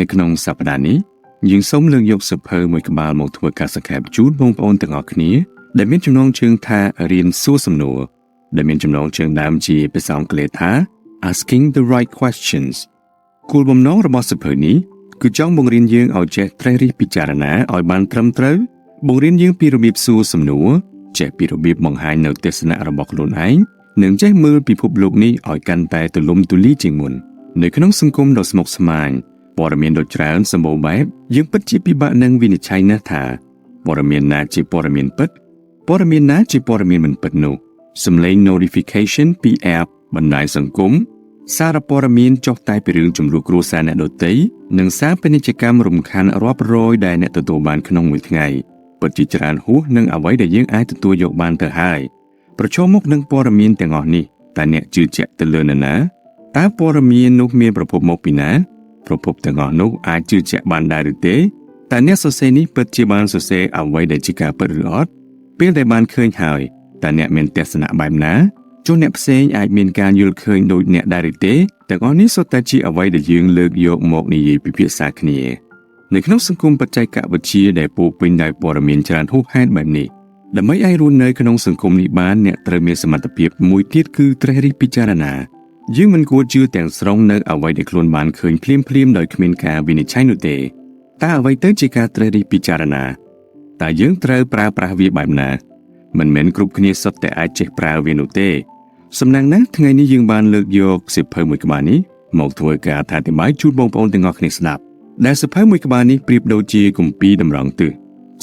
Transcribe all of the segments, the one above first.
ในขนมสัปดาห์นี้ยิงส้มเรื่องยกสเปอร์มวยกบาลมองทัวการสแคบจูดมองปอนต่างออกนี้ได้มีจำนวนเชิงท่าเรียนสู้สำนวนได้มีจำนวนเชิงดามจีไปสองเกลท่า asking the right questions กูลบอมน้องระบอบสเปอร์นี้คือจ้องบงเรียนยิงเอาเจตรีพิจารณาเอาบันทรัมเตอร์บงเรียนยิงปีระบีบสู้สำนวนเจปีระบีบมองหายในเทศนาระบบลุนไอหนึ่งใจมือปีพบโลกนี้อ่อยกันแต่ตุลุมตุลีจริงมุนในขนมสังคมดอกสมกสมานปรมีนโดยจราสมบูรณ์แบบยังปัจจิปิบะนังวินิจฉัยนาถาปรมีนนาจิปรมีนปัดปรมีนนาจิปรมีนมันปัดนูสำเร็จ notification ปีแอปบันไดสังคมสารปรมีนจอกตายไปเรื่องจุมรูครูสานโดยตีหนึ่งสามเป็นกิจกรรมรุมคันรอบโรยได้ในตัวบานขนมมือไงปัจจิจรานหูนึ่งเอาไว้ได้ยังไอตัวยกบานเธอให้ประชมกนึ่งปรมีนแต่งอนี่แต่เนี่ยจืดเจตเลือนนะตาปรมีนนุกเมียประพบมกปีนะประพบแต่งอนุอาจจืดเจบานได้หรือเตแต่เนี่ยโซเซนี้ปัจจุบันโซเซเอาไว้ได้จิกาเปิดรอดเพียงแต่บานเคยหายแต่เนี่ยเป็นเทศนาแบบนะจนเนี่ยเซงอาจมีการยุลเคยโดยเนี่ยได้หรือเตแต่ก่อนนี้โซตาจีเอาไว้ได้ยืงเลิกโยกหมกในยีพิพิธาคณีในขนมสังคมปัจจัยกะบัญชีได้ปูเป็นได้ปรมีนจรานุแพทย์แบบนี้แต่ไม่ไอรุนในขนมสังคมนิบานเนี่ยเตรียมสมรรถเพียบมวยทิศคือเตรีพิจารณายิ่งมันกลัวจื้อแต่งสรงเนื้อเอาไว้ในคลนบานเคยพลิมโดยขมิ้นกาวินิจฉัยนุเตตาเอาไว้เตจิกาเตรีพิจารณาแต่ยิ่งเตรีปราปราวิแบบนามันเหม็นกรุบขณีสดแต่อาจเจปราวินุเตสำนักนั้นทั้งไงนี้ยิ่งบานเลิกโยกสิบเพิ่มมวยกบานี้หมกถวยกาทาติไม้จูดบงปอนแต่งอคณิสนับแต่สิบเพิ่มมวยกบานี้เปรียบโดจีกุมปีดำรังตือ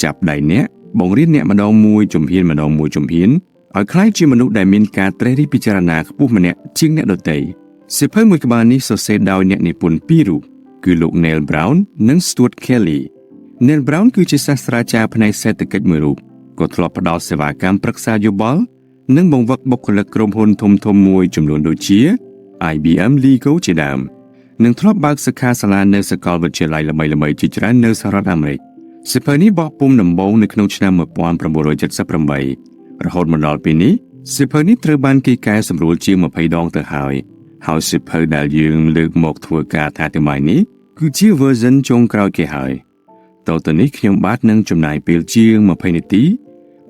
จับได้เนี้ยบงเรียนเนี่ยมาดองมวยจุ่มเพียนมาดองมวยจุ่มเพียนเอาคล้ายจีมนุษย์ได้มีการเตรีพิจารณาผู้มันเนี่ยจริงเนี่ยโดยเตยสิบเพิ่มมวยกบานี้โซเซดาวเนี่ยในปุ่นปีรูคือลูกเนลบราวน์นังสตูดเคลลี่เนลบราวน์คือจิตศาสตราจารย์ภายในเศรษฐกิจมือรูก็ทลอบประดอเสวาการปรักษาโยบอลนังบ่งวักบุคลากรมพลทมมวยจำนวนโดยเชีย IBM Legal เจดามนังทลอบบักสคาสลาเนสกอลวิทยาลัยละไมจิจราเนสหรัฐอเมริกสิบเพิ่มนี้บอกปุ่มนำบงในขนมชนะเมื่อปอนประมวลจัดสับประมาระหดมันรอปีนี้สิบเพิ่มนี้เตรียมบันกีกายสำรวจจีมาพยดองเตอหายเฮาสิบเพิ่มดาวยืงเลือกหมกทัวกาทาติไมนี้คือจีเวอร์ซันจงกราวเกหายตอนนี้ขยมบาทนังจำนายเปลจีงมาพยนิตี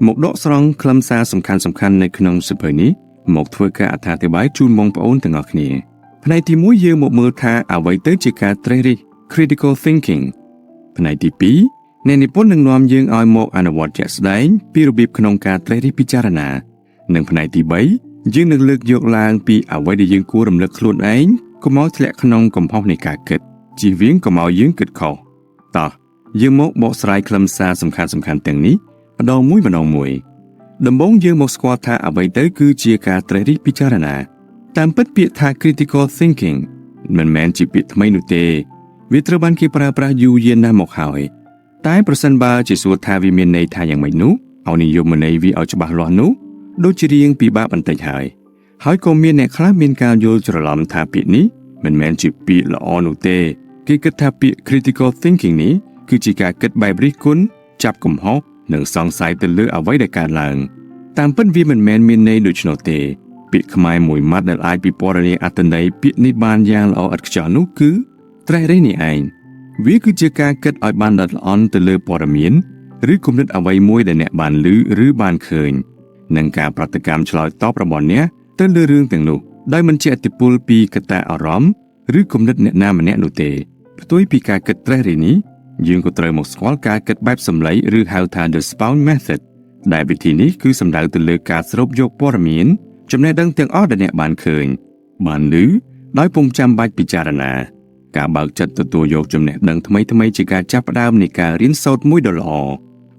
หมกดอกสรองคลำซาสำคัญในขนมสิบเพิ่มนี้หมกทัวกาทาติไมจูนมองปอนต่างออกนี้ในที่มุ้ยยืมหมกมือทาเอาไว้เตจิกาเตรี critical thinking ในที่ปีในนิพนธ์หนึ่งนอมยืงเอาหมกอนุวัตเจสไดน์ปีรูปขนมการเตรีพิจารณาหนึ่งภายในที่ใบยืงหนึ่งเลือกยกลางปีเอาไว้ได้ยืงกู้รำลึกคลุนเองก็มอทะเลขนมกลมห้องในการเกิดจีวิ่งก็มอยืงเกิดเขาต่อยืงหมกบอกสไลคลำซาสำคัญแต่งนี้มาดองมุ้ยดำบงยืงหมกสควอตาเอาไว้เตคือเจียการเตรีพิจารณาตามปัดเปียทา critical thinking มันแมนจิปิดไม่นุเตวิตรบันกีปราประยูเย็นนาหมกหายตายประสันบาจิสวดทาวิเมียนในทาอย่างไม่นุเอานิยมในวิเอาฉบับล้อนุโดยจีเรียงปีบาบันเตยหายก็มีในคลาเมียนการโยจรลำทาปินี้มันแมนจิปีละอนุเตกิกทาปิ critical thinking นี้คือจิกาเกิดใบบริกุลจับกลุ่มฮอกหนึ่งสองสายเตลือเอาไว้ในการหลังตามปั้นวิมันแมนมีในโดยชโนเตปิขมายมวยมัดในไอปีปอร์เนียอัตนใดปินิบานยางเอาอักษรนุคือไตรเรนี่เองวิคือเจการเกิดไอบานดัดอ่อนตะเลปอร์เมียนหรือคุมนัดเอาไว้มวยในเนบานลือหรือบานเคยนังการปฏิกรรมฉลอยตอบระบอนเนี้ยตะเลเรื่องแต่งนุได้มันเจติปูลปีกตาอารมณ์หรือคุมนัดเนนามันเนนุเตตัวปีการเกิดไตรเรนี้ยืงก็เตรหมกสควอลการเกิดแบบสำไหลหรือ how to the spout method ได้วิธีนี้คือสำหรับตะเลการสรุปยกปอร์เมียนจำแนกดังเตียงอ้อเดเนบานเคยบานลือได้ปุ่มจำใบพิจารณาการบักจัดตัวโยกจำแนกดังทำไมจิการจับดาวในการเรียนโซดมวยดอลอ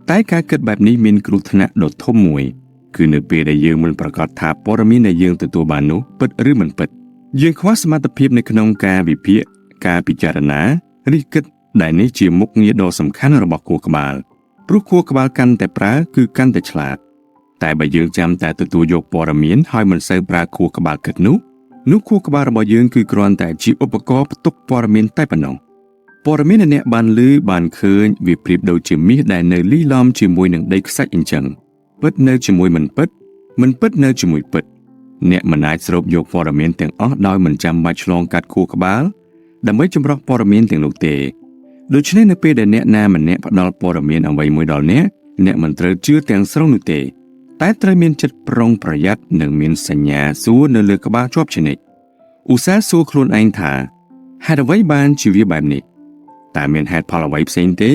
แต่การเกิดแบบนี้มีกรุธนะโดดท่มมวยคือเนื้อเปรได้ยืงมันประกอบทาปรมีในยืงตัวบานุเปิดหรือมันเปิดยืงคว้าสมาร์ทเพียบในขนมการวิเพียการพิจารณาริกได้ในจีมุกเงียโดสำคัญระบบคัวกบาลรู้คัวกบาลกันแต่ปลาคือกันแต่ฉลาดแต่ใบยืงจำแต่ตัวโยกปรมีนให้มันเซปลาคัวกบาลเกิดนุคัวกบาลระบบยืงคือกรอนแต่จีอุปกรณ์ตกปรมีนใต้ปนองปรมีนในบานลือบานเคยวิปริบโดยจิมมีได้ในลี่ล้อมจิมวยหนึ่งได้สักอินจังเปิดเนจิมวยมันเปิดเนจิมวยเปิดเนี่ยมันนายสรุปโยกปรมีนแต่งอ้อดอยมันจำใบฉลองกัดคัวกบาล ដើម្បីចម្រោះព័ត៌មានទាំងនោះទេដូច្នេះនៅពេលដែលអ្នកណាម្នាក់ផ្ដល់ព័ត៌មានអ្វីមួយដល់អ្នកមិនត្រូវជឿទាំងស្រុងនោះទេតែត្រូវមានចិត្តប្រុងប្រយ័ត្ននិងមានសញ្ញាសួរនៅលើក្បាលជាប់ជានិច្ចឧស្សាហ៍សួរខ្លួនឯងថាហេតុអ្វីបានជាវាបែបនេះតើមានហេតុផលអ្វីផ្សេងទេ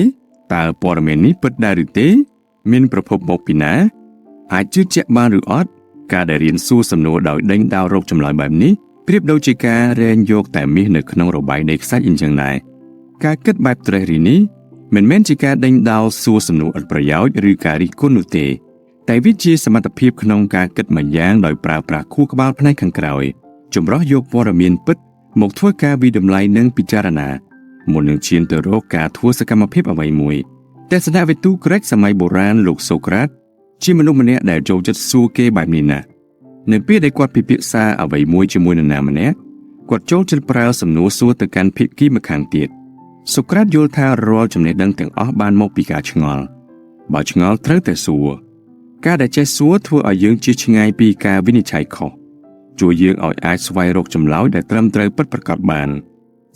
តើព័ត៌មាននេះពិតដែរឬទេមានប្រភពមកពីណាអាចជឿជាក់បានឬអត់ការដែលរៀនសួរសំណួរដោយដេញដោលរកចម្លើយបែបនេះប្រៀបដូចជាការរែងយកតែមាសនៅក្នុងរបាយដីខ្សាច់អញ្ចឹងដែរការគិតបែបត្រេះរិះនេះមិនមែនជាការដេញដោលសួរសំណួរឥតប្រយោជន៍ឬការរិះគន់នោះទេតែវាជាសមត្ថភាពក្នុងការគិតម្យ៉ាងដោយប្រើប្រាស់ខួរក្បាលផ្នែកខាងក្រោយចម្រោះយកព័ត៌មានពិតមកធ្វើការវិតម្លៃនិងពិចារណាមុននឹងឈានទៅរកការធ្វើសកម្មភាពអ្វីមួយទស្សនវិទូក្រិកសម័យបុរាណលោកសូក្រាតជាមនុស្សម្នាក់ដែលចូលចិត្តសួរគេបែបនេះណាស់នៅពេលដែលគាត់ពិភាក្សាអ្វីមួយជាមួយនរណាម្នាក់គាត់ចូលចិត្តប្រើសំណួរសួរទៅកាន់ភាគីម្ខាងទៀតសូក្រាតយល់ថារាល់ចំណេះដឹងទាំងអស់បានមកពីការឆ្ងល់បើឆ្ងល់ត្រូវតែសួរការដែលចេះសួរធ្វើឲ្យយើងជៀសឆ្ងាយពីការវិនិច្ឆ័យខុសជួយយើងឲ្យអាចស្វែងរកចម្លើយដែលត្រឹមត្រូវពិតប្រាកដបាន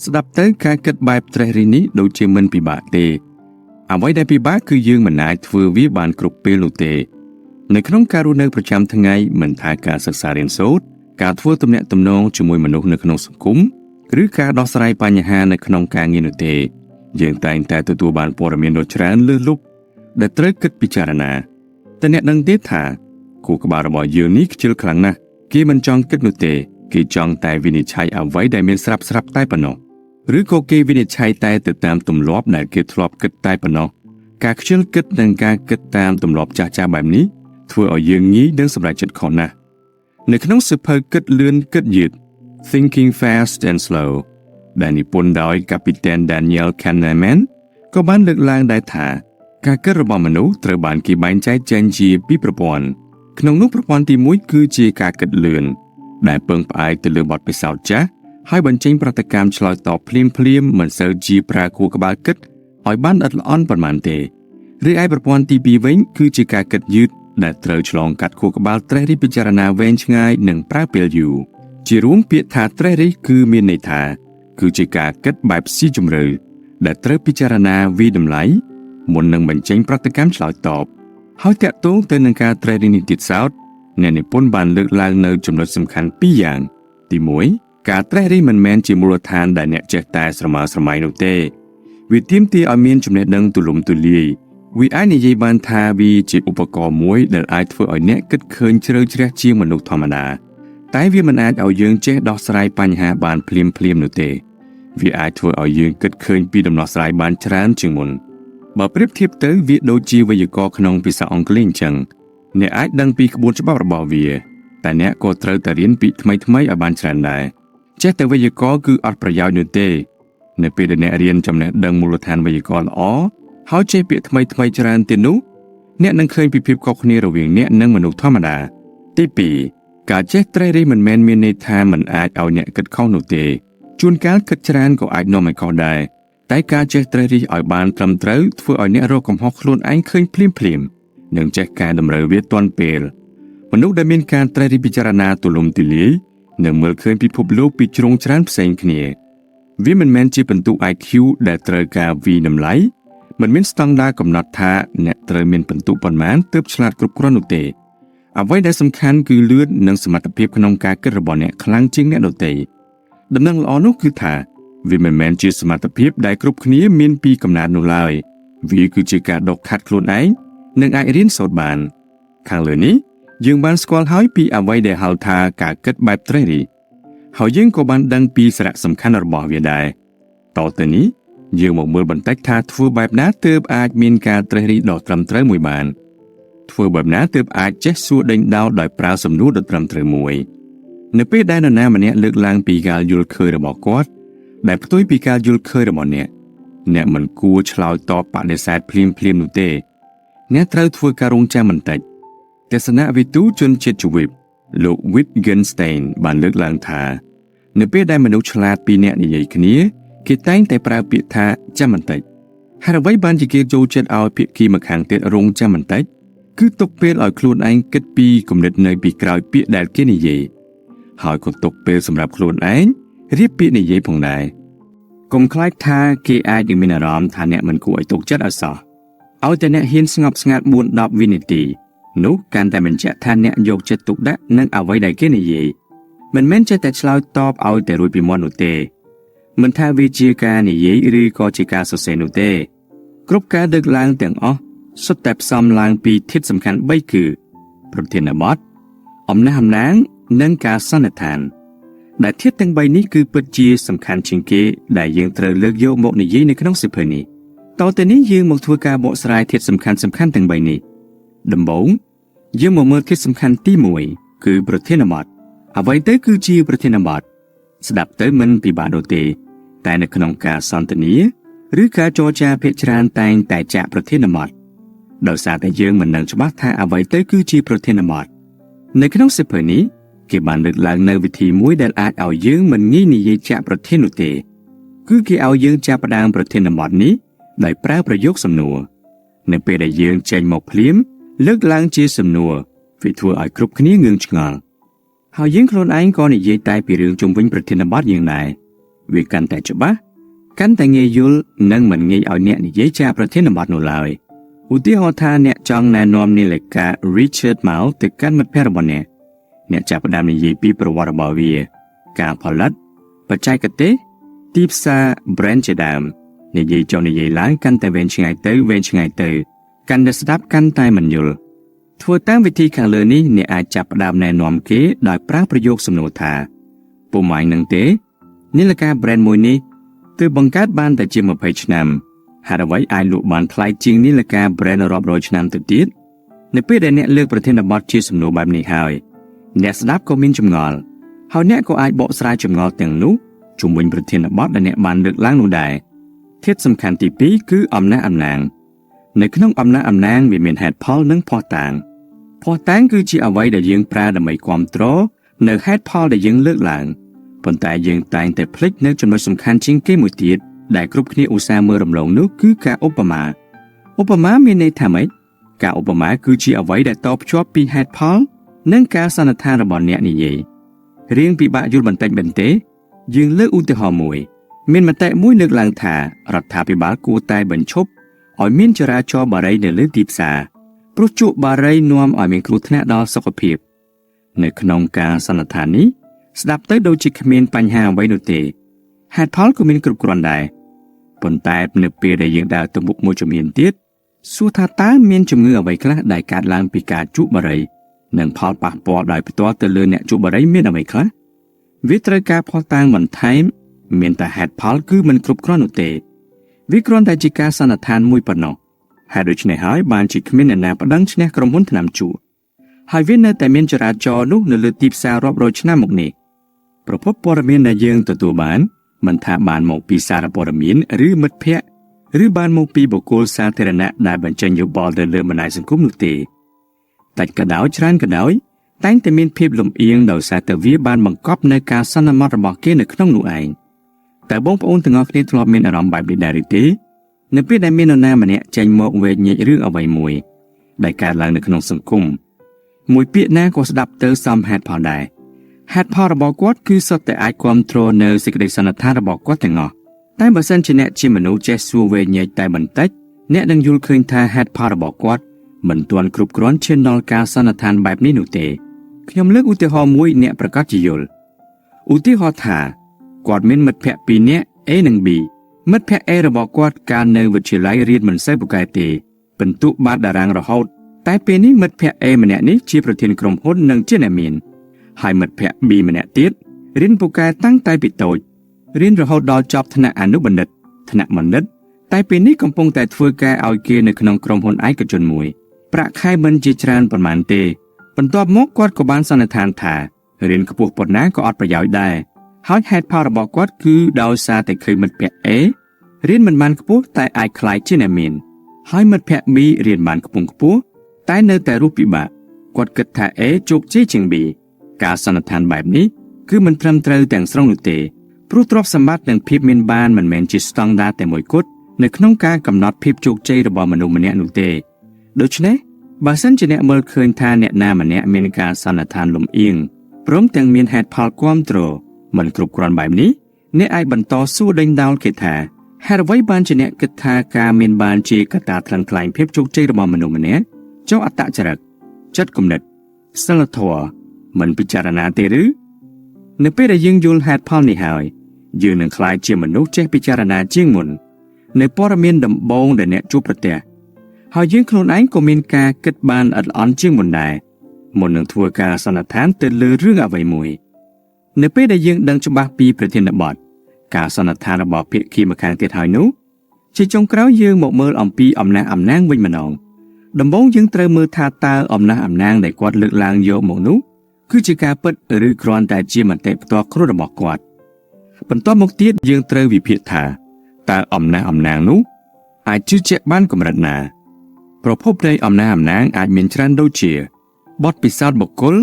ស្ដាប់ទៅការគិតបែបត្រេះរិះនេះដូចជាមិនពិបាកទេអ្វីដែលពិបាកគឺយើងមិនអាចធ្វើវាបានគ្រប់ពេលនោះទេនៅក្នុងការរស់នៅប្រចាំថ្ងៃមិនថាការសិក្សារៀនសូត្រការធ្វើទំនាក់ទំនងជាមួយមនុស្សនៅក្នុងសង្គមឬការដោះស្រាយបញ្ហានៅក្នុងការងារនោះទេយើងតែងតែទទួលបានព័ត៌មានដ៏ច្រើនលើសលប់ដែលត្រូវគិតពិចារណាតែអ្នកដឹងទេថាខួរក្បាលរបស់យើងនេះខ្ជិលខ្លាំងណាស់គេមិនចង់គិតនោះទេគេចង់តែវិនិច្ឆ័យអ្វីដែលមានស្រាប់តែប៉ុណ្ណោះឬក៏គេវិនិច្ឆ័យតែទៅតាមទម្លាប់ដែលគេធ្លាប់គិតតែប៉ុណ្ណោះការខ្ជិលគិតនិងការគិតតាមទម្លាប់ចាស់ៗបែបនេះធ្វើឲ្យយើងងាយនឹងសម្រេចចិត្តខុសណាស់នៅក្នុងសៀវភៅគិតលឿនគិតយឺត Thinking Fast and Slow ដែលនិពន្ធដោយកាពីតែន Daniel Kahneman ក៏បានលើកឡើងដែរថាការគិតរបស់មនុស្សត្រូវបានគេបែងចែកចេញជាពីរប្រព័ន្ធក្នុងនោះប្រព័ន្ធទី1គឺជាការគិតលឿនដែលពឹងផ្អែកទៅលើបទពិសោធន៍ចាស់ហើយបញ្ចេញប្រតិកម្មឆ្លើយតបភ្លាមមិនសូវជាប្រើខួរក្បាលគិតឲ្យបានល្អិតល្អន់ប៉ុន្មានទេឬឯប្រព័ន្ធទី2វិញគឺជាការគិតយឺតដែលត្រូវឆ្លងកាត់ខួរក្បាលត្រេះរិះពិចារណាវែងឆ្ងាយនិងប្រើពេលយូរជារួមពាក្យថាត្រេះរិះគឺមានន័យថាគឺជាការគិតបែបស៊ីជម្រៅដែលត្រូវពិចារណាវិតម្លៃមុននឹងបញ្ចេញប្រតិកម្មឆ្លើយតបហើយតាក់ទងទៅនឹងការត្រេះរិះនេះទៀតសោតអ្នកនិពន្ធបានលើកឡើងនៅចំណុចសំខាន់ពីរយ៉ាងទី1ការត្រេះរិះមិនមែនជាមូលដ្ឋានដែលអ្នកចេះតែស្រមើស្រមៃនោះទេវាទាមទារឲ្យមានចំណេះដឹងទូលំទូលាយវាអាចនិយាយបានថាវាជាឧបករណ៍មួយដែលអាចធ្វើឲ្យអ្នកគិតឃើញជ្រៅជ្រះជាងមនុស្សធម្មតាតែវាមិនអាចឲ្យយើងចេះដោះស្រាយបញ្ហាបានភ្លាមនោះទេវាអាចធ្វើឲ្យយើងគិតឃើញពីដំណោះស្រាយបានច្រើនជាងមុនបើប្រៀបធៀបទៅវាដូចជាវេយ្យាករណ៍ក្នុងភាសាអង់គ្លេសអញ្ចឹងអ្នកអាចដឹងពីក្បួនច្បាប់របស់វាតែអ្នកក៏ត្រូវតែរៀនពាក្យថ្មីឲ្យបានច្រើនដែរចេះតែវេយ្យាករណ៍គឺអត់ប្រយោជន៍នោះទេនៅពេលដែលអ្នករៀនចំណេះដឹងមូលដ្ឋានវេយ្យាករណ៍ល្អហើយចេះពាក្យថ្មីច្រើនទៀតនោះអ្នកនឹងឃើញពីភាពខុសគ្នារវាងអ្នកនិងមនុស្សធម្មតាទី2ការចេះត្រេះរិះមិនមែនមានន័យថាមិនអាចឲ្យអ្នកគិតខុសនោះទេជួនកាលគិតច្រើនក៏អាចនាំឲ្យខុសដែរតែការចេះត្រេះរិះឲ្យបានត្រឹមត្រូវធ្វើឲ្យអ្នករកកំហុសខ្លួនឯងឃើញភ្លាមនិងចេះកែតម្រូវវាទាន់ពេលមនុស្សដែលមានការត្រេះរិះពិចារណាទូលំទូលាយនឹងមើលឃើញពិភពលោកពីជ្រុងច្រើនផ្សេងគ្នាវាមិនមែនជាពិន្ទុ IQ ដែលត្រូវការវិតម្លៃមិនមានស្តង់ដារកំណត់ថាអ្នកត្រូវមានពិន្ទុប៉ុន្មានទើបឆ្លាតគ្រប់គ្រាន់នោះទេអ្វីដែលសំខាន់គឺលឿននិងសមត្ថភាពក្នុងការគិតរបស់អ្នកខ្លាំងជាងអ្នកដទៃដំណឹងល្អនោះគឺថាវាមិនមែនជាសមត្ថភាពដែលគ្រប់គ្នាមានពីកំណើតនោះឡើយវាគឺជាការដកខាត់ខ្លួនឯងនិងអាចរៀនសូត្របានខាងលើនេះយើងបានស្គាល់ហើយពីអ្វីដែលហៅថាការគិតបែបត្រេះរិះហើយយើងក៏បានដឹងពីសារៈសំខាន់របស់វាដែរតទៅនេះយើងមកមើលបន្តិចថាធ្វើបែបណាទើបអាចមានការត្រេះរិះដ៏ត្រឹមត្រូវមួយបានធ្វើបែបណាទើបអាចចេះសួរដេញដោលដោយប្រើសំណួរដ៏ត្រឹមត្រូវមួយនៅពេលដែលនរណាម្នាក់លើកឡើងពីការយល់ឃើញរបស់គាត់ដែលផ្ទុយពីការយល់ឃើញរបស់អ្នកមិនគួរឆ្លើយតបបដិសេធភ្លាមនោះទេអ្នកត្រូវធ្វើការរងចាំបន្តិចទស្សនវិទូជនជាតិជីវិតលោក Wittgenstein បានលើកឡើងថានៅពេលដែលមនុស្សឆ្លាតពីរនាក់និយាយគ្នាគេតែងតែប្រើពាក្យថាចាំបន្តិចហើយអ្វីបានជាគេចូលចិត្តឲ្យភាគីម្ខាងទៀតរងចាំបន្តិចគឺទុកពេលឲ្យខ្លួនឯងគិតពីគំនិតនៅពីក្រោយពាក្យដែលគេនិយាយហើយក៏ទុកពេលសម្រាប់ខ្លួនឯងរៀបពាក្យនិយាយផងដែរ กลมคล้ายท่าเกอายยังมีอารมณ์ท่าเนี่ยมันกูไอตกจัดอสอเอาแต่เนี่ยเห็นสงบสงัดบุญดอกวินิตีนุการแต่มันจะท่านเนี่ยยกจะตุกได้นั่งเอาไว้ได้แค่ในเย่มันแม้นจะแต่ชลาวตอบเอาแต่รุยปีมอนุเตมันท่าวิจิกาในเย่หรือก็จิกาสเซนุเตกรุบการดึกลางแต่งอ๋อสุดแต่ซ้ำลางปีทิศสำคัญใบคือประเทศนบอดอมน้ำนางนั่งกาสนทานแต่ทิศตั้งใบนี้คือปัจจัยสำคัญชิงเกได้ยังเตรเลือกโยมกในยี่ในขนมสิบเพนี้ต่อแต่นี้ยังหมกทัวการบอกสลายทิศสำคัญตั้งใบนี้ดำบงยังหมกเมื่อทิศสำคัญที่มวยคือประเทศนบอดเอาไว้เตคือจีประเทศนบอดสดับเตมันปีบาโดเตแต่ในขนมกาซอนตนี้หรือการโจจาเพชรานแต่งแต่จากประเทศนบอดโดยสารแต่ยังมันนั่งฉบับท่าเอาไว้เตคือจีประเทศนบอดในขนมสิบเพนี้เก็บบันทึกหลังในวิธีมวยได้อาจเอายืงมันงี้นี่ยจากประเทศนุเตคือเกี่เอายืงจากประดางประเทศนบอดนี้ได้แปลประโยคสำนวนในเปได้ยืงใจหมกพลิ้มเลิกล้างเจสำนวนวิทัวไอครุบขนี้เงืองชงหายืงโคลนไอก่อนในตายปีเรื่องจงวิ่งประเทศนบอดยังไงวิกันแต่จบะกันแต่เงยยุลนั่งมันเงยเอาเนี่ยนี่จากประเทศนบอดนู่นเลยอุทิศทานเนี่ยจองแนนอมนี่เลยการิชาร์ดมาลติกันมัดแพร่บนเนี่ยจากประดามในยีปีประวัติบาวีการผลัดปัจจัยกเตทิปซาแบรนด์เจดามในยีจงในยีล้างกันแต่เวนชไงเตอเวนชไงเตอกันเดสดับกันตายมันยุลทัวตั้งวิธีขังเลยนี้เนี่ยอาจจับประดามแนนอมเกโดยปราประโยคสมโนธาปุ่มหมายหนึ่งเตนี่ละการแบรนด์มวยนี้ตัวบังคับบ้านแต่จิมมาเพชนำหาไว้ไอลูกบานคลายจริงนี่ละการแบรนด์รอบโรยชนำติดติดในปีเดเนี่ยเลือกประเทศนบอดชีสมโนแบบนี้หายเนี่ยสดับก็มินจมงอลเขาเนี่ยก็อาจบอกสลายจมงอลแต่งนู้จุ่มวินประเทศนบอดเนี่ยบานเลือกล้างนู่ได้เทียบสำคัญที่ปีคืออำนาจอำนางในขนมอำนาจอำนางมีเมียนแฮดพอลนั่งพอต่างคือจีเอาไว้ได้ยังปลาดำไม่ความโตในแฮดพอลได้ยังเลือกหลังผลแต่ยังแต่งแต่พลิกเนื้อจนมาสำคัญชิงเกมุติดได้กรุบขณีอุตสาหเมื่อรำลงนู้คือการอุปมามีในทำไมการอุปมาคือจีเอาไว้ได้ตอบชอบปีแฮดพอลนั่งการสนทานระบอนเนี่ยนี่เย่เรียงปีบะยุลบันเตบันเตยืงเลิกอุติหอมวยเมียนมาแต่มวยเลือกหลังถารัฐาปีบากูตายบรรชบอ่อยเมียนจราจอบารัยเดือดเลือดตีบสาปรุจุบารัยนวมอ่อยเมียนครูธนาดอสกปรกในขนมการสนทานนี้สดับเตอโดจิกเมียนปัญหาไว้โนเตแฮดพอลก็มีกรุบกรอนได้ผลแต่เนื้อเปียได้ยังดาวตบุกโมจมีนเตียดสุธาตาเมียนจมเงือไว้คละได้การล้างปีกาจุบารัยหนึ่งพอปากปอได้ไปตัวเตลือเนี่ยจุบอะไรเมียนอะไรคละวิตรการพอต่างวันไทม์เมียนแต่แฮดพอลคือมันกรุบกรอนอุเตวิกรอนแต่จิกาสนทานมวยปนอแฮดชเนหายบานจิกเมียนนาปดังชเนกรมหุ่นถนำจูหายเวียนแต่เมียนจราจรนุกเนื้อตีบสารอบโรชนะหมกนี้ประพบปรมีนในยังตัวบานมันทาบานหมกปีสารปรมีนหรือมัดเพะหรือบานหมกปีบุคคลสาธารณะได้บรรจัยอยู่บอลเดินเลือมานายสังคมนุเตแต่กระดาวชรันกระดาวแต่งแต่มีเพียบลมเอียงดาวสาตวิบานบังคับในการสนามระบอกเกณฑ์ในขนมหนูเองแต่บงพระองค์ถึงออกนี้ทลอบมีอารมณ์แบบดิดาริตีในปีได้มีนนามันเนี่ยใจมองเวงเรื่องเอาไว้มวยได้การหลังในขนมสังคมมวยเปียหน้าก็สดับเตอร์ซัมแฮดพอได้แฮดพอระบอกกวดคือสแต่ไอความโทรเนอร์สิกเดสนธาระบอกกวดแต่งอแต่เบอร์เซนชเนจิมนุเจสูเวงแต่บันเตจเนี่ยดังยุลคืนท่าแฮดพอระบอกกวดเหมือนตัวกรุบกร้อนเช่นนอลกาสนทานแบบนี้หนูเตขยมเลือกอุติหอมวยเนี่ยประกาศจิยุลอุติหอถากอดเม้นมัดแพะปีเนี่ยA1Bมัดแพะระบอกกวดการในวิทยาลัยเรียนมันใส่บุกไกเตเป็นตุบาดดารางระหดแต่ปีนี้มัดแพะมันเนี่ยนี้ชีประเทศกรมหุ่นหนึ่งเจนมีนให้มัดแพะBมันเนี่ยติดเรียนบุกไกตั้งใจปิดโตยเรียนระหดดอจอบธนาอนุบัณฑิตธนาบัณฑิตแต่ปีนี้กำปงแต่ทัวร์แกเอาเกในขนมกรมหุ่นไอกระจนมวยประคายบันจิจรานประมาณเตบรรทบมกกวดกบานสนทานถาเรียนกระปุกปนน้าก็อดประโยชน์ได้ฮอตแฮดพาระบอกกวดคือดาวซาแต่เคยมันแพะเรียนมันกระปุกแต่ไอคลายเจนมินให้มันแพะบีเรียนมันกระปุกกระปุกแต่เนื้อแต่รูปปีบะกวดกระถาจุกเจจิงบีการสนทานแบบนี้คือมันทำเตาแต่งสรงนุเตปรุตรอบสมบัติหนึ่งพิบเมนบานมันแมนจิสตังดาแต่มวยกุดในขนมการกำหนดพิบจุกเจระบอมนุมันเนี่ยนุเตโดยเฉพาะบาสันจะเนี่ยเมื่อคืนทานเนี่ยนามันเนี่ยมีการสนทานลมเอียงพร้อมแต่งมีแฮดพาลความโตรมันกรุบกรอนแบบนี้ អ្នកអាចបន្តសួរដេញដោលគេថាហេតុអ្វីបានជាអ្នកគិតថាការមានបានជាកត្តាថ្លឹងថ្លែងភាពជោគជ័យរបស់មនុស្សម្នាក់ចុះអត្តចរិតចិត្តគំនិតសិលធម៌មិនពិចារណាទេឬនៅពេលដែលយើងយល់ហេតុផលនេះហើយយើងនឹងក្លាយជាមនុស្សចេះពិចារណាជាងមុននៅព័ត៌មានដំបូងដែលអ្នកជួបប្រទះហើយយើងខ្លួនឯងក៏មានការគិតបានល្អិតល្អន់ជាងមុនដែរមុននឹងធ្វើការសន្និដ្ឋានទៅលើរឿងអ្វីមួយនៅពេលដែលយើងដឹងច្បាស់ពីប្រធានបទការសន្និដ្ឋានរបស់ភាគីម្ខាងទៀតហើយនោះជាចុងក្រោយយើងមកមើលអំពីអំណះអំណាងវិញម្ដងដំបូងយើងត្រូវមើលថាតើអំណះអំណាងដែលគាត់លើកឡើងយកមកនោះគឺជាការពិតឬគ្រាន់តែជាមតិផ្ទាល់ខ្លួនរបស់គាត់បន្ទាប់មកទៀតយើងត្រូវវិភាគថាតើអំណះអំណាងនោះអាចជឿជាក់បានកម្រិតណាប្រភពនៃអំណះអំណាងអាចមានច្រើនដូចជាបទពិសោធន៍បុគ្គល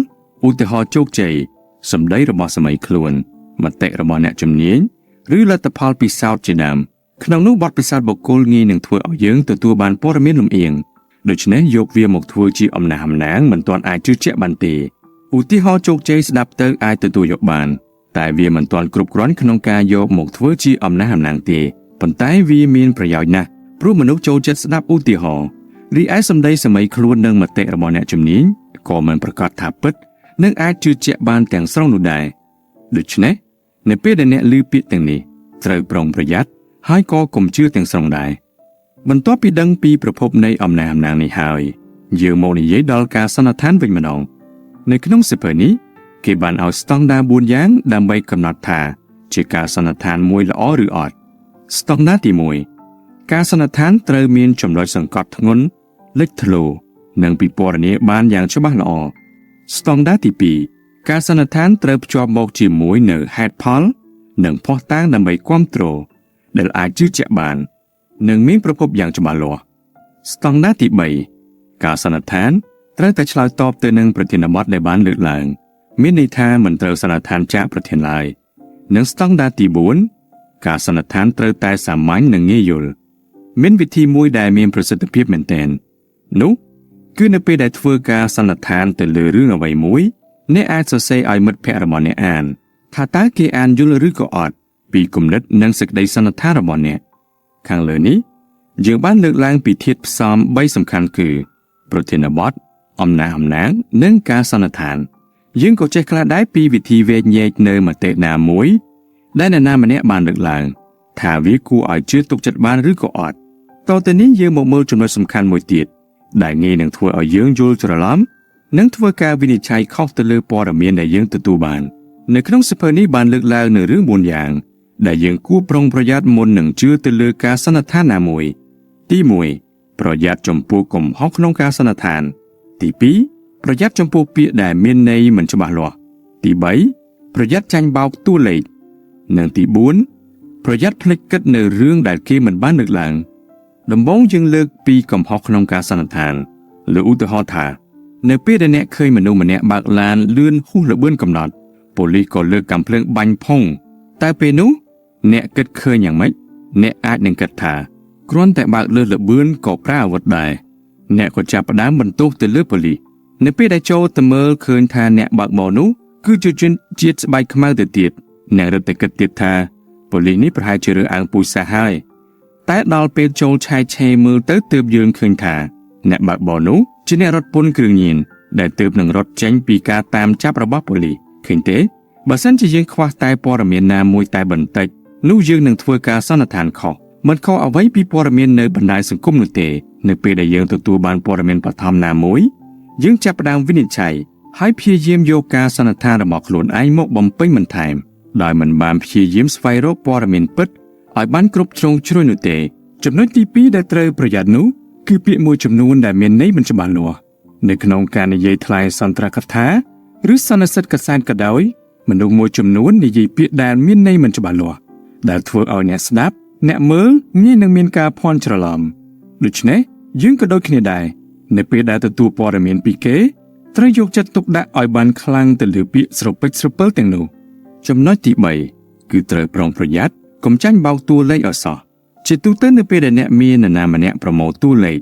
ឧទាហរណ៍ជោគជ័យសម្ដីរបស់សម័យខ្លួនមតិរបស់អ្នកជំនាញឬលទ្ធផលពិសោធន៍ជាដើមក្នុងនោះបទពិសោធន៍បុគ្គលងាយនឹងធ្វើឲ្យយើងទទួលបានព័ត៌មានលំអៀងដូច្នេះយកវាមកធ្វើជាអំណះអំណាងមិនទាន់អាចជឿជាក់បានទេឧទាហរណ៍ជោគជ័យស្ដាប់ទៅអាចទទួលយកបានតែវាមិនទាន់គ្រប់គ្រាន់ក្នុងការយកមកធ្វើជាអំណះអំណាងទេប៉ុន្តែវាមានប្រយោជន៍ណាស់ព្រោះមនុស្សចូលចិត្តស្ដាប់ឧទាហរណ៍រីឯសម្ដីសម័យខ្លួននិងមតិរបស់អ្នកជំនាញក៏មិនប្រកាសថាពិតនិងអាចជឿជាក់បានទាំងស្រុងនោះដែរដូច្នេះនៅពេលដែលអ្នកឮពាក្យទាំងនេះត្រូវប្រុងប្រយ័ត្នហើយក៏កុំជឿទាំងស្រុងដែរបន្ទាប់ពីដឹងពីប្រភពនៃអំណះអំណាងនេះហើយយើងមកនិយាយដល់ការសន្និដ្ឋានវិញម្ដងនៅក្នុងសៀវភៅនេះគេបានឲ្យស្តង់ដារ4យ៉ាងដើម្បីកំណត់ថាជាការសន្និដ្ឋានមួយល្អឬអត់ស្តង់ដារទី1ការសន្និដ្ឋានត្រូវមានចំណុចសង្កត់ធ្ងន់លេចធ្លោនិងពិពណ៌នាបានយ៉ាងច្បាស់ល្អស្តង់ដារទី2ការសន្និដ្ឋានត្រូវភ្ជាប់មកជាមួយនៅហេតុផលនិងភស្តុតាងដើម្បីគាំទ្រដែលអាចជឿជាក់បាននិងមានប្រភពយ៉ាងច្បាស់លាស់ស្តង់ដារទី3ការសន្និដ្ឋានត្រូវតែឆ្លើយតបទៅនឹងប្រធានបទដែលបានលើកឡើងមានន័យថាមិនត្រូវសន្និដ្ឋានចាក់ប្រធានឡើយនិងស្តង់ដារទី4ការសន្និដ្ឋានត្រូវតែសាមញ្ញនិងងាយយល់មានវិធីមួយដែលមានប្រសិទ្ធភាពមែនទែននោះគឺនៅពេលដែលធ្វើការសន្និដ្ឋានទៅលើរឿងអ្វីមួយអ្នកអាចសរសេរឲ្យមិត្តភ័ក្តិរបស់អ្នកអានថាតើគេអានយល់ឬក៏អត់ពីគំនិតនិងសេចក្តីសន្និដ្ឋានរបស់អ្នកខាងលើនេះយើងបានលើកឡើងពីធាតុផ្សំ3សំខាន់គឺប្រធានបទអំណះអំណាងនិងការសន្និដ្ឋានយើងក៏ចេះខ្លះដែរពីវិធីវែកញែកនៅមតិណាមួយដែលអ្នកណាម្នាក់បានលើកឡើងថាវាគួរឲ្យជឿទុកចិត្តបានឬក៏អត់តទៅនេះយើងមកមើលចំណុចសំខាន់មួយទៀតដែលងាយនឹងធ្វើឲ្យយើងយល់ច្រឡំនិងធ្វើការវិនិច្ឆ័យខុសទៅលើព័ត៌មានដែលយើងទទួលបាននៅក្នុងសៀវភៅនេះបានលើកឡើងនៅរឿង4យ៉ាងដែលយើងគួរប្រុងប្រយ័ត្នមុននឹងជឿទៅលើការសន្និដ្ឋានណាមួយទី1ប្រយ័ត្នចំពោះកំហុសក្នុងការសន្និដ្ឋានទី2ប្រយ័ត្នចំពោះពាក្យដែលមានន័យមិនច្បាស់លាស់ទី3ប្រយ័ត្នចាញ់បោកតួលេខនិងទី4ប្រយ័ត្នភ្លេចគិតនៅរឿងដែលគេមិនបានលើកឡើងដំបូងយើងលើកពីកំហុសក្នុងការសន្និដ្ឋានលើឧទាហរណ៍ថានៅពេលដែលអ្នកឃើញមនុស្សម្នាក់បើកឡានលឿនហួសល្បឿនកំណត់ប៉ូលីសក៏លើកកាំភ្លើងបាញ់ផុងតែពេលនោះអ្នកគិតឃើញយ៉ាងម៉េចអ្នកអាចនឹងគិតថាគ្រាន់តែបើកលើសល្បឿនក៏ប្រើអាវុធដែរអ្នកក៏ចាប់ផ្ដើមបន្ទោសទៅលើប៉ូលីសនៅពេលដែលចូលទៅមើលឃើញថាអ្នកបើកបរនោះគឺជាជនជាតិស្បែកខ្មៅទៅទៀតអ្នករត់តែគិតទៀតថាប៉ូលីសនេះប្រហែលជារើសអើងពូជសាសន៍ហើយតែដល់ពេលចូលឆែកឆេរមើលទៅទើបយើងឃើញថាអ្នកបើកបរនោះជាអ្នករត់ពន្ធគ្រឿងញៀនដែលទើបនឹងរត់ចេញពីការតាមចាប់របស់ប៉ូលីសឃើញទេបើសិនជាយើងខ្វះតែព័ត៌មានណាមួយតែបន្តិចនោះយើងនឹងធ្វើការសន្និដ្ឋានខុសមិនខុសអ្វីពីព័ត៌មាននៅបណ្ដាញសង្គមនោះទេនៅពេលដែលយើងទទួលបានព័ត៌មានបឋមណាមួយយើងចាប់ផ្ដើមវិនិច្ឆ័យហើយព្យាយាមយកការសន្និដ្ឋានរបស់ខ្លួនឯងមកបំពេញបន្ថែមដោយមិនបានព្យាយាមស្វែងរកព័ត៌មានពិតឲ្យបានគ្រប់ជ្រុងជ្រោយនោះទេចំណុចទី2ដែលត្រូវប្រយ័ត្ននោះគឺពាក្យមួយចំនួនដែលមានន័យមិនច្បាស់លាស់នៅក្នុងការនិយាយថ្លែងសន្ទរកថាឬសន្និសីទកសែតក៏ដោយមនុស្សមួយចំនួននិយាយពាក្យដែលមានន័យមិនច្បាស់លាស់ដែលធ្វើឲ្យអ្នកស្ដាប់អ្នកមើលងាយនឹងមានការភ័ន្តច្រឡំដូច្នេះយើងក៏ដូចគ្នាដែរនៅពេលដែលទទួលព័ត៌មានពីគេត្រូវយកចិត្តទុកដាក់ឲ្យបានខ្លាំងទៅលើពាក្យស្រពេចស្រពិលទាំងនោះចំណុចទី3គឺត្រូវប្រុងប្រយ័ត្នកុំចាញ់បោកតួលេខឲ្យសោះជាទូទៅនៅពេលដែលអ្នកមាននរណាម្នាក់ប្រមូលតួលេខ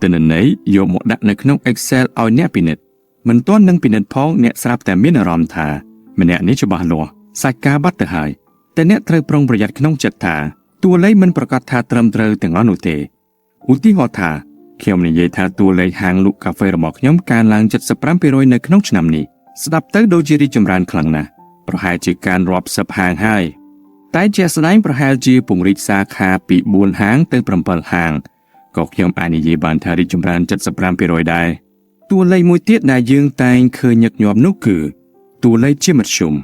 ទិន្នន័យយកមកដាក់នៅក្នុង Excel ឲ្យអ្នកពិនិត្យមិនទាន់នឹងពិនិត្យផងអ្នកស្រាប់តែមានអារម្មណ៍ថាម្នាក់នេះច្បាស់លាស់សាច់ការបាត់ទៅហើយ แต่เนี่ยត្រូវប្រុងប្រយ័ត្នក្នុងចិត្តថាតួលេខមិនប្រកាសថាត្រឹមត្រូវទាំងអស់នោះទេឧទាហរណ៍ថាខ្ញុំនិយាយថាតួលេខហាងលក់កាហ្វេរបស់ខ្ញុំកើនឡើង 75% នៅក្នុងឆ្នាំនេះស្ដាប់ទៅដូចជារីកចម្រើនខ្លាំងណាស់ប្រហែលជាការរាប់សិបហាងហើយតែជាក់ស្ដែងប្រហែលជាពង្រីកសាខាពី4ហាងទៅ7ហាងក៏ខ្ញុំអាចនិយាយបានថារីកចម្រើន 75% ដែរតួលេខមួយទៀតដែលយើងតែងឃើញញឹកញាប់នោះគឺតួលេខជាមធ្យម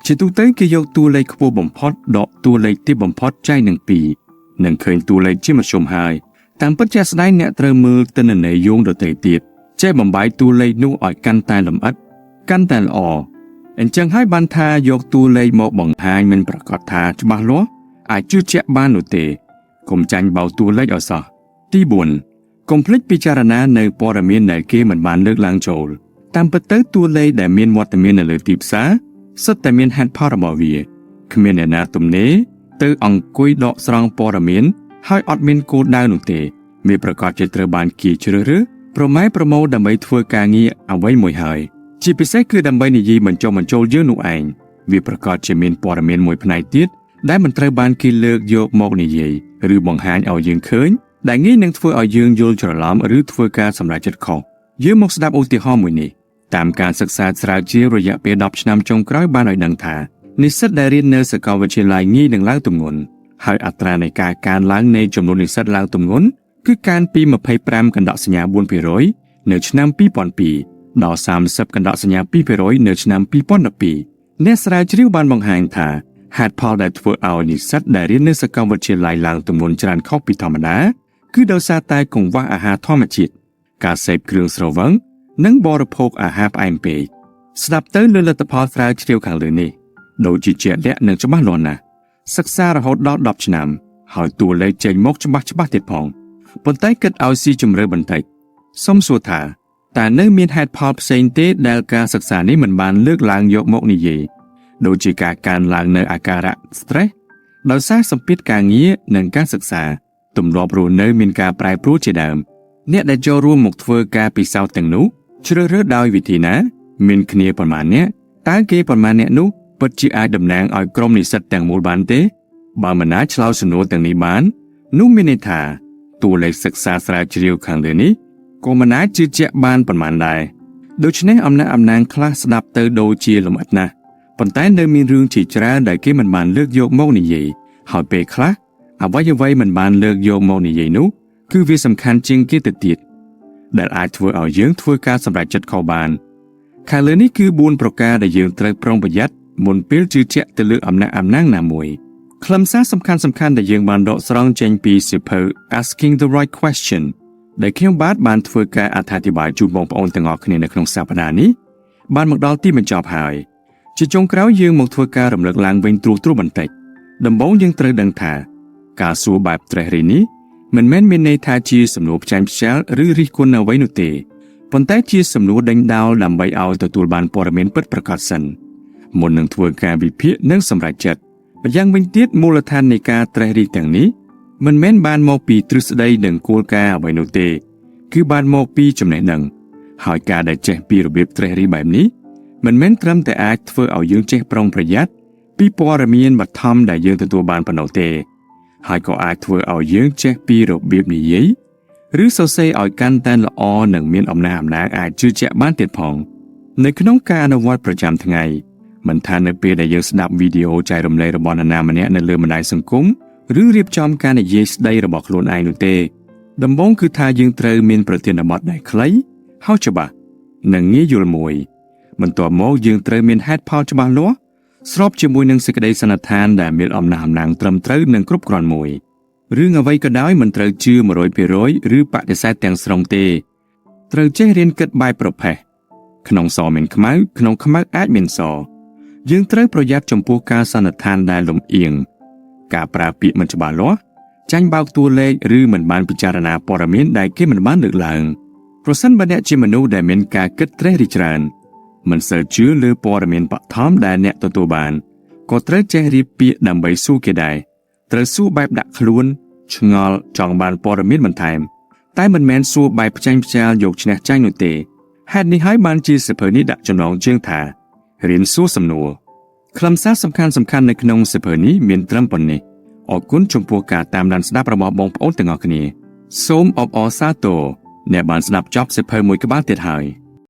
ជាទូទៅគេយកតួលេខខ្ពស់បំផុតដកតួលេខទាបបំផុតចែកនឹង2នឹងឃើញតួលេខជាមធ្យមហើយតាមពិតជាក់ស្ដែងអ្នកត្រូវមើលទិន្នន័យយោងដទៃទៀតចេះបំបែកតួលេខនោះឲ្យកាន់តែលម្អិតកាន់តែល្អអញ្ចឹងហើយបានថាយកតួលេខមកបង្ហាញមិនប្រកាសថាច្បាស់លាស់អាចជឿជាក់បាននោះទេកុំចាញ់បោកតួលេខឲ្យសោះទី4កុំភ្លេចពិចារណានៅព័ត៌មានដែលគេមិនបានលើកឡើងចូលតាមពិតទៅតួលេខដែលមានវត្តមាននៅលើទីផ្សារសុទ្ធតែមានហេតុផលរបស់វាគ្មានអ្នកណាទំនេរទៅអង្គុយដកស្រង់ព័ត៌មានហើយអត់មានគោលដៅនោះទេវាប្រកាសជាត្រូវបានគេជ្រើសរើសប្រម៉ែប្រមូលដើម្បីធ្វើការងារអ្វីមួយហើយជាពិសេសគឺដើម្បីនិយាយបញ្ចុះបញ្ចូលយើងនោះឯងវាប្រកាសជាមានព័ត៌មានមួយផ្នែកទៀតដែលមិនត្រូវបានគេលើកយកមកនិយាយឬបង្ហាញឲ្យយើងឃើញដែលងាយនឹងធ្វើឲ្យយើងយល់ច្រឡំឬធ្វើការសម្រេចចិត្តខុសយើងមកស្ដាប់ឧទាហរណ៍មួយនេះតាមការសិក្សាស្រាវជ្រាវរយៈពេល10ឆ្នាំចុងក្រោយបានឲ្យដឹងថានិស្សិតដែលរៀននៅសាកលវិទ្យាល័យងាយនឹងឡើងទម្ងន់ហើយអត្រានៃការកើនឡើងនៃចំនួននិស្សិតឡើងទម្ងន់គឺកើនពី25កណ្ដកសញ្ញា 4% នៅឆ្នាំ2002ដល់30កណ្ដកសញ្ញា 2% នៅឆ្នាំ2012អ្នកស្រាវជ្រាវបានបង្ហាញថាហេតុផលដែលធ្វើឲ្យនិស្សិតដែលរៀននៅសាកលវិទ្យាល័យឡើងទម្ងន់ច្រើនខុសពីធម្មតាគឺដោយសារតែកង្វះអាហារធម្មជាតិការសេពគ្រឿងស្រវឹងនិងបរិភោគអាហារផ្អែមពេកស្ដាប់ទៅលើលទ្ធផលស្រាវជ្រាវខាងលើនេះដូចជាជាក់លាក់និងច្បាស់លាស់ណាស់សិក្សារហូតដល់10ឆ្នាំហើយតួលេខចេញមកច្បាស់ទៀតផងប៉ុន្តែគិតឲ្យស៊ីជម្រៅបន្តិចសុំសួរថាតើនៅមានហេតុផលផ្សេងទេដែលការសិក្សានេះមិនបានលើកឡើងយកមកនិយាយដូចជាការកើនឡើងនៅអាការៈ stress ដោយសារសម្ពាធការងារនិងការសិក្សាទម្លាប់រស់នៅមានការប្រែប្រួលជាដើមអ្នកដែលចូលរួមមកធ្វើការពិសោធន៍ទាំងនោះជ្រើសរើសដោយវិធីណាមានគ្នាប៉ុន្មានអ្នកតើគេប៉ុន្មានអ្នកនោះពិតជាអាចតំណាងឲ្យក្រុមនិស្សិតទាំងមូលបានទេបើមិនអាចឆ្លើយសំណួរទាំងនេះបាននោះមានន័យថាតួលេខសិក្សាស្រាវជ្រាវខាងលើនេះក៏មិនអាចជឿជាក់បានប៉ុន្មានដែរដូច្នេះអំណាងខ្លះស្ដាប់ទៅដូចជាលម្អិតណាស់ប៉ុន្តែនៅមានរឿងជាច្រើនដែលគេមិនបានលើកយកមកនិយាយហើយពេលខ្លះអ្វីមិនបានលើកយកមកនិយាយនោះគឺវាសំខាន់ជាងគេទៅទៀតដែលអាចធ្វើឲ្យយើងធ្វើការសម្រេចចិត្តខុសបានខាងលើនេះគឺ4ប្រការដែលយើងត្រូវប្រុងប្រយ័ត្នមុនពេលជឿជាក់ទៅលើអំណាងណាមួយខ្លឹមសារសំខាន់ដែលយើងបានដកស្រង់ចេញពីសៀវភៅ Asking the Right Question ដែលខ្ញុំបានធ្វើការអត្ថាធិប្បាយជូនបងប្អូនទាំងអស់គ្នានៅក្នុងសប្តាហ៍នេះបានមកដល់ទីបញ្ចប់ហើយជាចុងក្រោយយើងមកធ្វើការរំលឹកឡើងវិញត្រួសបន្តិចដំបូងយើងត្រូវដឹងថាការសួរបែបត្រេះរិះនេះមិនមែនមានន័យថាជាសំណួរផ្ចាញ់ផ្ចាល់ឬរិះគន់អ្វីនោះទេប៉ុន្តែជាសំណួរដេញដោលដើម្បីឲ្យទទួលបានព័ត៌មានពិតប្រាកដសិនមុននឹងធ្វើការវិភាគនិងសម្រេចចិត្តម្យ៉ាងវិញទៀតមូលដ្ឋាននៃការត្រេះរិះទាំងនេះមិនមែនបានមកពីទ្រឹស្ដីនិងគោលការណ៍អ្វីនោះទេគឺបានមកពីចំណេះដឹងហើយការដែលចេះពីរបៀបត្រេះរិះបែបនេះមិនមែនត្រឹមតែអាចធ្វើឲ្យយើងចេះប្រុងប្រយ័ត្នពីព័ត៌មានបឋមដែលយើងទទួលបានប៉ុណ្ណោះទេហើយក៏អាចធ្វើឲ្យយើងចេះពីរបៀបនិយាយឬសរសេរឲ្យកាន់តែល្អនិងមានអំណាងអាចជឿជាក់បានទៀតផងនៅក្នុងការអនុវត្តប្រចាំថ្ងៃមិនថានៅពេលដែលយើងស្ដាប់វីដេអូចែករំលែករបស់នរណាម្នាក់នៅលើបណ្ដាញសង្គមឬរៀបចំការនិយាយស្ដីរបស់ខ្លួនឯងនោះទេដំបូងគឺថាយើងត្រូវមានប្រធានបទដែលខ្លីហើយច្បាស់និងងាយយល់មួយបន្ទាប់មកយើងត្រូវមានហេតុផលច្បាស់លាស់ស្របជាមួយនឹងសេចក្តីសន្និដ្ឋានដែលមានអំណាងត្រឹមត្រូវនិងគ្រប់គ្រាន់មួយរឿងអ្វីក៏ដោយមិនត្រូវជឿ 100% ឬបដិសេធទាំងស្រុងទេត្រូវចេះរៀនគិតបែបប្រផេះក្នុងសមានខ្មៅក្នុងខ្មៅអាចមានសយើងត្រូវប្រយ័ត្នចំពោះការសន្និដ្ឋានដែលលំអៀងការប្រើពាក្យមិនច្បាស់លាស់ចាញ់បោកតួលេខឬមិនបានពិចារណាព័ត៌មានដែលគេមិនបានលើកឡើងប្រសិនបើអ្នកជាមនុស្សដែលមានការគិតត្រេះរិះច្រើនមិនសូវជឿលើព័ត៌មានបឋមដែលអ្នកទទួលបានក៏ត្រូវចេះរៀបពាក្យដើម្បីសួរគេដែរត្រូវសួរបែបដាក់ខ្លួនឆ្ងល់ចង់បានព័ត៌មានបន្ថែមតែមិនមែនសួរបែបផ្ចាញ់ផ្ចាលយកឈ្នះចាញ់នោះទេហេតុនេះហើយបានជាសៀវភៅនេះដាក់ចំណងជើងថារៀនសួរសំណួរ คำศัพท์สำคัญในขนมสิเพนี้มีตรัมปนนี้ออกคุ้นชมพูกาตามดันสนับระบบบงปอนต่างออกนี้ส้มอบอซาโตในบานสนับจ็อบสิเพมวยกบ้าเตียหาย